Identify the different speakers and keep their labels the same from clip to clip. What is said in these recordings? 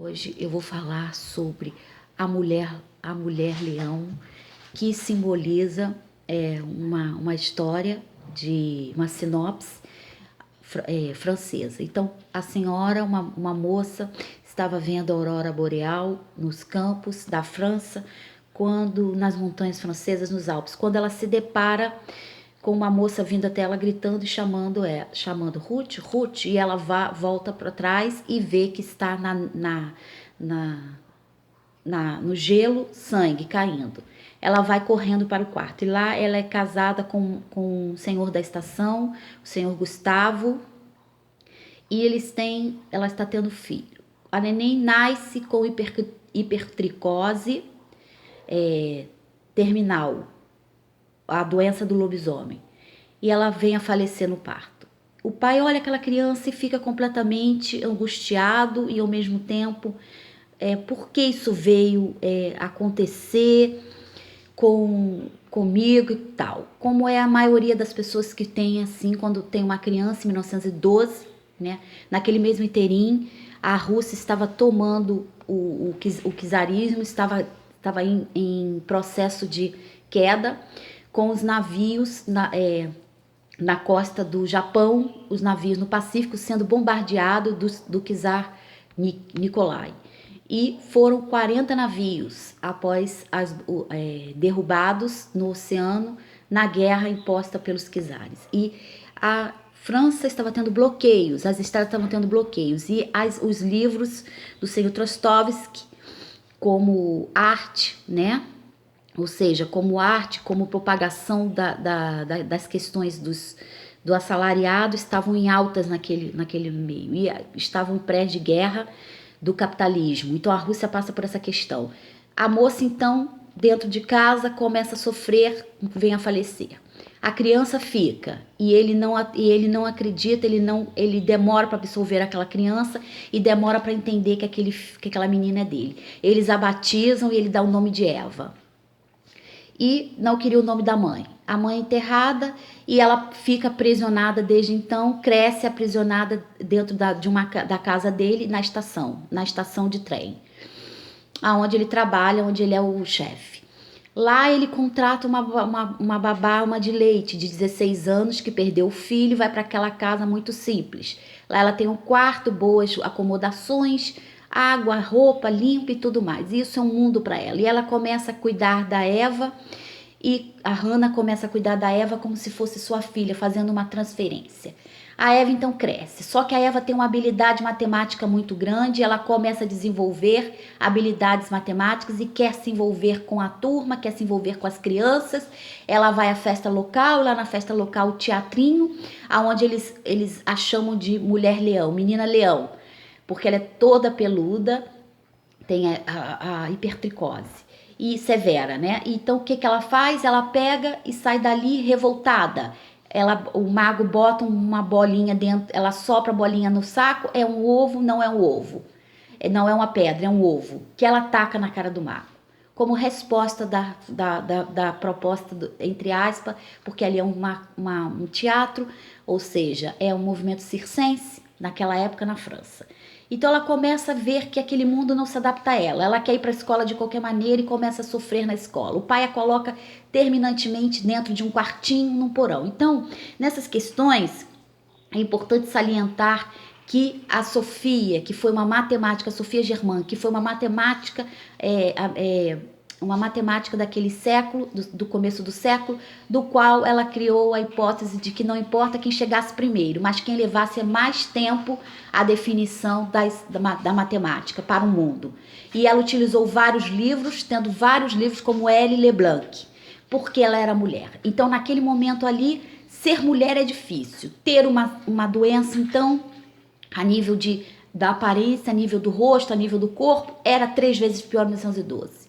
Speaker 1: Hoje eu vou falar sobre a mulher leão, que simboliza uma história de uma sinopse francesa. Então, a senhora, uma moça, estava vendo a aurora boreal nos campos da França, quando nas montanhas francesas, nos Alpes, quando ela se depara com uma moça vindo até ela gritando e chamando Ruth, Ruth, e ela volta para trás e vê que está no gelo sangue caindo. Ela vai correndo para o quarto e lá ela é casada com o senhor da estação, o senhor Gustavo, e ela está tendo filho. A neném nasce com hipertricose terminal, a doença do lobisomem, e ela vem a falecer no parto. O pai olha aquela criança e fica completamente angustiado e ao mesmo tempo, por que isso veio acontecer comigo e tal. Como é a maioria das pessoas que tem assim, quando tem uma criança em 1912, né? Naquele mesmo interim, a Rússia estava tomando o czarismo, estava em processo de queda, com os navios na costa do Japão, os navios no Pacífico sendo bombardeados do czar Nikolai. E foram 40 navios após derrubados no oceano na guerra imposta pelos czares. E a França estava tendo bloqueios, as estradas estavam tendo bloqueios, e os livros do senhor Dostoiévski, como arte, né? Ou seja, como arte, como propagação das questões do assalariado, estavam em altas naquele meio, e estavam em pré de guerra do capitalismo. Então a Rússia passa por essa questão. A moça, então, dentro de casa, começa a sofrer, vem a falecer. A criança fica e ele não acredita, ele demora para absorver aquela criança e demora para entender que aquela menina é dele. Eles a batizam e ele dá o nome de Eva. E não queria o nome da mãe. A mãe é enterrada e ela fica aprisionada desde então, cresce aprisionada dentro da casa dele na estação de trem, aonde ele trabalha, onde ele é o chefe. Lá ele contrata uma babá, uma de leite, de 16 anos, que perdeu o filho, vai para aquela casa muito simples. Lá ela tem um quarto, boas acomodações, água, roupa limpa e tudo mais. Isso é um mundo para ela. E ela começa a cuidar da Eva, e a Hannah começa a cuidar da Eva como se fosse sua filha, fazendo uma transferência. A Eva então cresce, só que a Eva tem uma habilidade matemática muito grande, ela começa a desenvolver habilidades matemáticas e quer se envolver com a turma, quer se envolver com as crianças. Ela vai à festa local, lá na festa local o teatrinho, onde eles a chamam de mulher leão, menina leão, porque ela é toda peluda, tem a hipertricose e severa, né? Então o que ela faz? Ela pega e sai dali revoltada. O mago bota uma bolinha dentro, ela sopra a bolinha no saco, é um ovo, não é um ovo. Não é uma pedra, é um ovo, que ela taca na cara do mago. Como resposta da proposta, entre aspas, porque ali é um teatro, ou seja, é um movimento circense, naquela época na França. Então ela começa a ver que aquele mundo não se adapta a ela. Ela quer ir para a escola de qualquer maneira e começa a sofrer na escola. O pai a coloca terminantemente dentro de um quartinho, num porão. Então, nessas questões, é importante salientar que a Sofia, que foi uma matemática, Sofia Germain, que foi uma matemática daquele século, do começo do século, do qual ela criou a hipótese de que não importa quem chegasse primeiro, mas quem levasse mais tempo a definição da matemática para o mundo. E ela utilizou vários livros, tendo vários livros como L. Leblanc, porque ela era mulher. Então, naquele momento ali, ser mulher é difícil. Ter uma doença, então, a nível da aparência, a nível do rosto, a nível do corpo, era 3 vezes pior em 1912.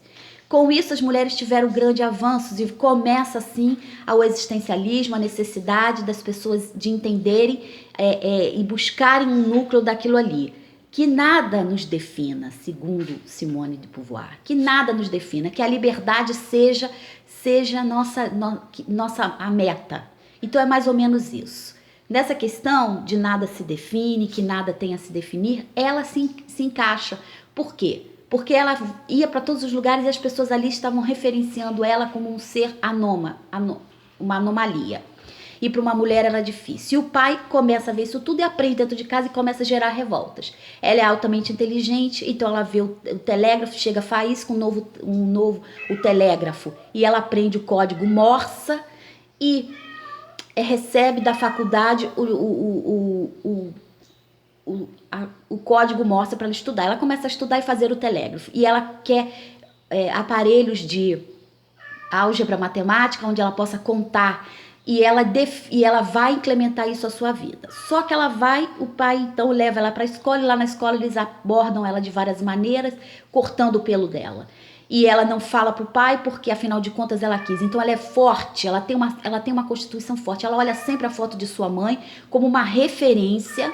Speaker 1: Com isso, as mulheres tiveram grandes avanços e começa assim o existencialismo, a necessidade das pessoas de entenderem e buscarem um núcleo daquilo ali. Que nada nos defina, segundo Simone de Beauvoir, que nada nos defina, que a liberdade seja a meta. Então é mais ou menos isso. Nessa questão de nada se define, que nada tem a se definir, ela se encaixa, Por quê? Porque ela ia para todos os lugares e as pessoas ali estavam referenciando ela como um ser uma anomalia. E para uma mulher era difícil. E o pai começa a ver isso tudo e aprende dentro de casa e começa a gerar revoltas. Ela é altamente inteligente, então ela vê o telégrafo, chega a faísca, o telégrafo, e ela aprende o código Morse e recebe da faculdade o código Morse para ela estudar. Ela começa a estudar e fazer o telégrafo. E ela quer aparelhos de álgebra matemática, onde ela possa contar. E ela vai implementar isso à sua vida. Só que o pai então leva ela para a escola, e lá na escola eles abordam ela de várias maneiras, cortando o pelo dela. E ela não fala pro pai porque, afinal de contas, ela quis. Então ela é forte, ela tem uma constituição forte. Ela olha sempre a foto de sua mãe como uma referência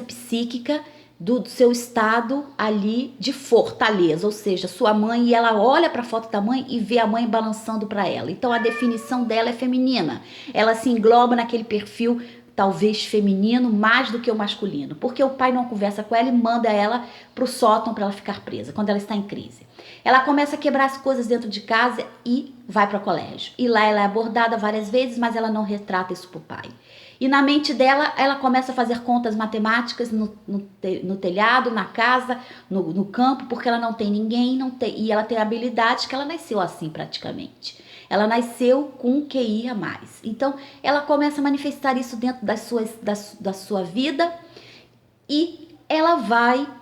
Speaker 1: psíquica do seu estado ali de fortaleza, ou seja, sua mãe, e ela olha para a foto da mãe e vê a mãe balançando para ela. Então a definição dela é feminina. Ela se engloba naquele perfil talvez feminino mais do que o masculino, porque o pai não conversa com ela e manda ela pro sótão para ela ficar presa quando ela está em crise. Ela começa a quebrar as coisas dentro de casa e vai para o colégio. E lá ela é abordada várias vezes, mas ela não retrata isso pro pai. E na mente dela, ela começa a fazer contas matemáticas no telhado, na casa, no campo, porque ela não tem ninguém, e ela tem habilidades que ela nasceu assim praticamente. Ela nasceu com um QI a mais. Então, ela começa a manifestar isso dentro da sua vida e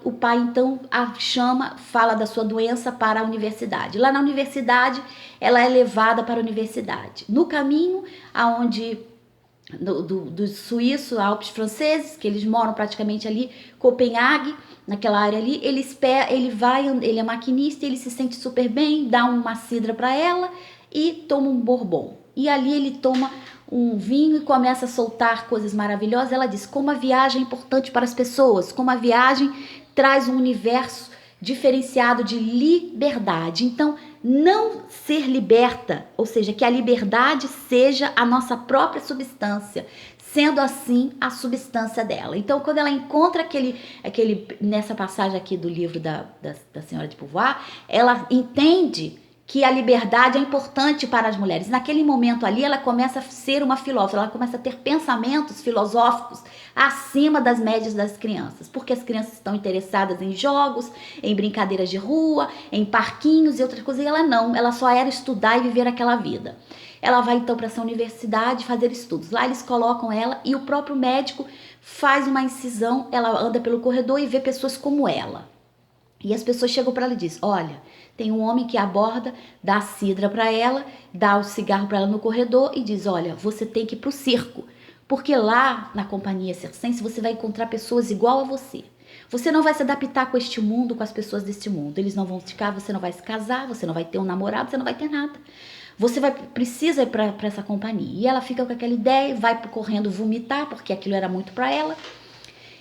Speaker 1: o pai então a chama, fala da sua doença para a universidade. Lá na universidade, ela é levada para a universidade. No caminho, aonde do suíço, Alpes franceses, que eles moram praticamente ali, Copenhague, naquela área ali, ele é maquinista, ele se sente super bem, dá uma cidra para ela e toma um bourbon. E ali ele toma um vinho e começa a soltar coisas maravilhosas. Ela diz como a viagem é importante para as pessoas, como a viagem traz um universo diferenciado de liberdade. Então, não ser liberta, ou seja, que a liberdade seja a nossa própria substância, sendo assim a substância dela. Então, quando ela encontra nessa passagem aqui do livro da Senhora de Beauvoir, ela entende que a liberdade é importante para as mulheres. Naquele momento ali, ela começa a ser uma filósofa, ela começa a ter pensamentos filosóficos acima das médias das crianças, porque as crianças estão interessadas em jogos, em brincadeiras de rua, em parquinhos e outras coisas, e ela não, ela só era estudar e viver aquela vida. Ela vai então para essa universidade fazer estudos. Lá eles colocam ela e o próprio médico faz uma incisão, ela anda pelo corredor e vê pessoas como ela. E as pessoas chegam para ela e dizem, olha, tem um homem que aborda, dá a cidra para ela, dá o cigarro para ela no corredor e diz, olha, você tem que ir para o circo, porque lá na companhia circense você vai encontrar pessoas igual a você. Você não vai se adaptar com este mundo, com as pessoas deste mundo. Eles não vão ficar, você não vai se casar, você não vai ter um namorado, você não vai ter nada. Você precisa ir para essa companhia. E ela fica com aquela ideia, vai correndo vomitar, porque aquilo era muito para ela,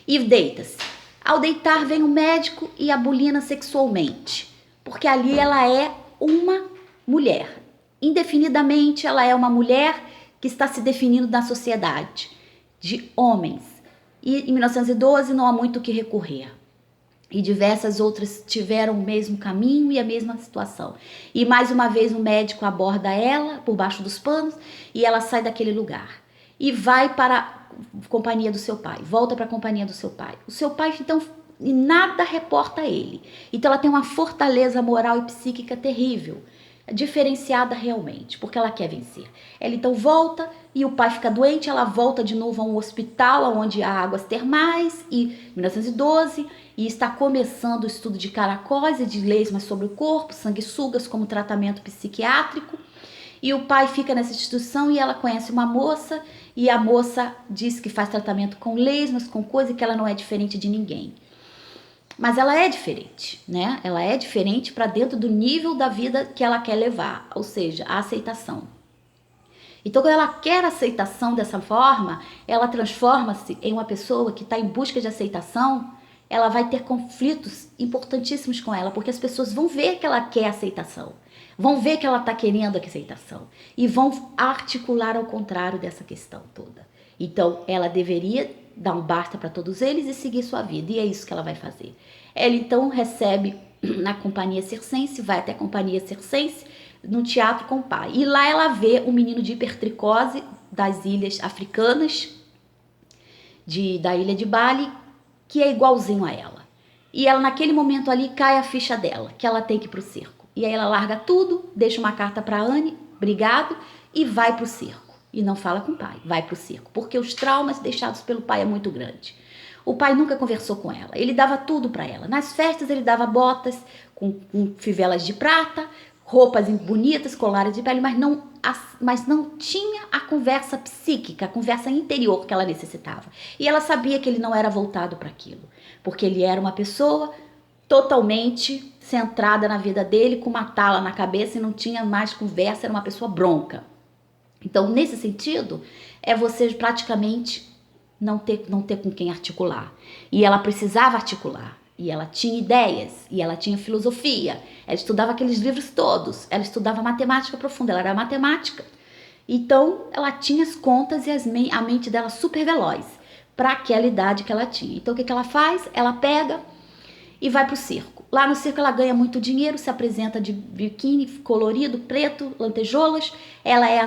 Speaker 1: e deita-se. Ao deitar, vem o médico e a bulina sexualmente, porque ali ela é uma mulher. Indefinidamente, ela é uma mulher que está se definindo na sociedade de homens. E em 1912 não há muito o que recorrer. E diversas outras tiveram o mesmo caminho e a mesma situação. E mais uma vez o médico aborda ela por baixo dos panos e ela sai daquele lugar. E vai para a companhia do seu pai, volta para a companhia do seu pai. O seu pai, então, nada reporta a ele. Então ela tem uma fortaleza moral e psíquica terrível, diferenciada realmente, porque ela quer vencer. Ela então volta e o pai fica doente, ela volta de novo a um hospital onde há águas termais, em 1912, e está começando o estudo de caracóis e de lesmas sobre o corpo, sanguessugas como tratamento psiquiátrico. E o pai fica nessa instituição e ela conhece uma moça e a moça diz que faz tratamento com lesmas, com coisa, que ela não é diferente de ninguém. Mas ela é diferente, né? Ela é diferente para dentro do nível da vida que ela quer levar, ou seja, a aceitação. Então, quando ela quer aceitação dessa forma, ela transforma-se em uma pessoa que está em busca de aceitação. Ela vai ter conflitos importantíssimos com ela, porque as pessoas vão ver que ela quer aceitação, vão ver que ela está querendo aceitação e vão articular ao contrário dessa questão toda. Então, ela deveria dar um basta para todos eles e seguir sua vida, e é isso que ela vai fazer. Ela então recebe na Companhia Circense, vai até a Companhia Circense, no teatro com o pai. E lá ela vê um menino de hipertricose das ilhas africanas, da ilha de Bali, que é igualzinho a ela. E ela, naquele momento ali, cai a ficha dela, que ela tem que ir pro circo. E aí ela larga tudo, deixa uma carta pra Anne, obrigado, e vai pro circo. E não fala com o pai, vai pro circo. Porque os traumas deixados pelo pai é muito grande. O pai nunca conversou com ela, ele dava tudo para ela. Nas festas ele dava botas com fivelas de prata, roupas bonitas, colares de pele, mas não tinha a conversa psíquica, a conversa interior que ela necessitava. E ela sabia que ele não era voltado para aquilo, porque ele era uma pessoa totalmente centrada na vida dele, com uma tala na cabeça e não tinha mais conversa, era uma pessoa bronca. Então, nesse sentido, é você praticamente não ter com quem articular. E ela precisava articular. E ela tinha ideias, e ela tinha filosofia. Ela estudava aqueles livros todos. Ela estudava matemática profunda, ela era matemática. Então, ela tinha as contas e a mente dela super veloz para aquela idade que ela tinha. Então, o que ela faz? Ela pega e vai pro circo. Lá no circo ela ganha muito dinheiro, se apresenta de biquíni colorido, preto, lantejoulas. Ela é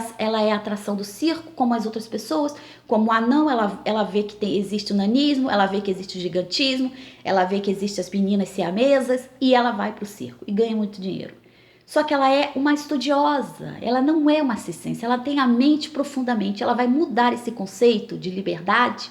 Speaker 1: a atração do circo, como as outras pessoas. Como anão, ela vê que existe o nanismo, ela vê que existe o gigantismo, ela vê que existem as meninas siamesas e ela vai pro circo e ganha muito dinheiro. Só que ela é uma estudiosa, ela não é uma assistência, ela tem a mente profundamente, ela vai mudar esse conceito de liberdade,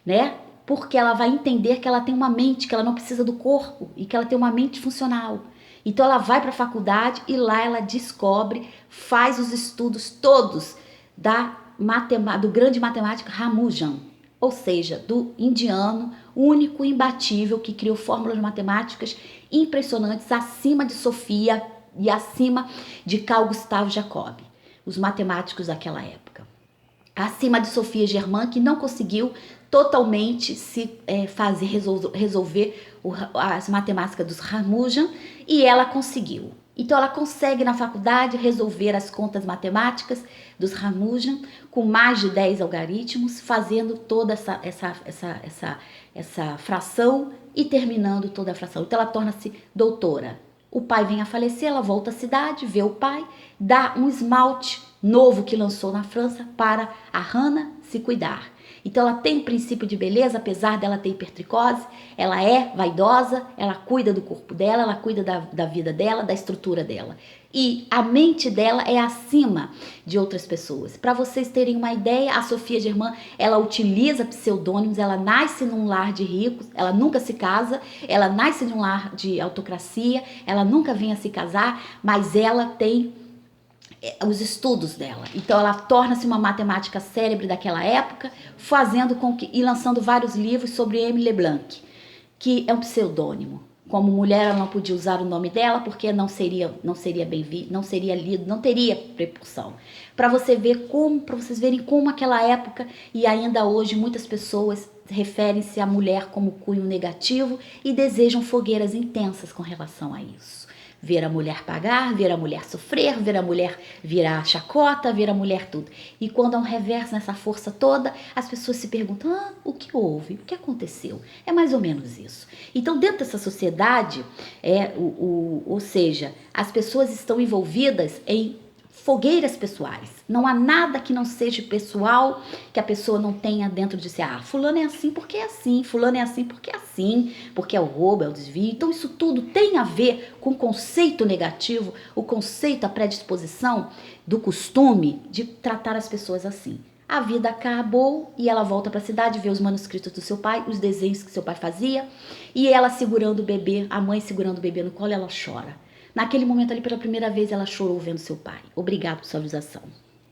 Speaker 1: né? Porque ela vai entender que ela tem uma mente, que ela não precisa do corpo e que ela tem uma mente funcional. Então ela vai para a faculdade e lá ela descobre, faz os estudos todos do grande matemático Ramanujan, ou seja, do indiano único, imbatível, que criou fórmulas matemáticas impressionantes acima de Sofia e acima de Carl Gustav Jacob, os matemáticos daquela época. Acima de Sofia Germain, que não conseguiu totalmente resolver as matemáticas dos Ramanujan, e ela conseguiu. Então ela consegue na faculdade resolver as contas matemáticas dos Ramanujan com mais de 10 algoritmos, fazendo toda essa fração e terminando toda a fração. Então ela torna-se doutora. O pai vem a falecer, ela volta à cidade, vê o pai, dá um esmalte novo que lançou na França para a Hannah se cuidar. Então ela tem princípio de beleza, apesar dela ter hipertricose, ela é vaidosa, ela cuida do corpo dela, ela cuida da vida dela, da estrutura dela. E a mente dela é acima de outras pessoas. Para vocês terem uma ideia, a Sofia Germain, ela utiliza pseudônimos, ela nasce num lar de ricos, ela nunca se casa, ela nasce num lar de autocracia, ela nunca vem a se casar, mas ela tem os estudos dela. Então ela torna-se uma matemática célebre daquela época, fazendo com que e lançando vários livros sobre Emily Leblanc, que é um pseudônimo. Como mulher ela não podia usar o nome dela porque não seria bem visto, não seria lido, não teria repercussão. Para vocês verem como aquela época e ainda hoje muitas pessoas referem-se à mulher como cunho negativo e desejam fogueiras intensas com relação a isso. Ver a mulher pagar, ver a mulher sofrer, ver a mulher virar chacota, ver a mulher tudo. E quando há um reverso nessa força toda, as pessoas se perguntam, o que houve? O que aconteceu? É mais ou menos isso. Então, dentro dessa sociedade, ou seja, as pessoas estão envolvidas em fogueiras pessoais. Não há nada que não seja pessoal, que a pessoa não tenha dentro de si. Fulano é assim porque é assim, fulano é assim, porque é o roubo, é o desvio. Então isso tudo tem a ver com o conceito negativo, o conceito, a predisposição do costume de tratar as pessoas assim. A vida acabou e ela volta para a cidade, vê os manuscritos do seu pai, os desenhos que seu pai fazia, e ela segurando o bebê, a mãe segurando o bebê no colo, ela chora. Naquele momento ali, pela primeira vez, ela chorou vendo seu pai. Obrigado por sua avisação.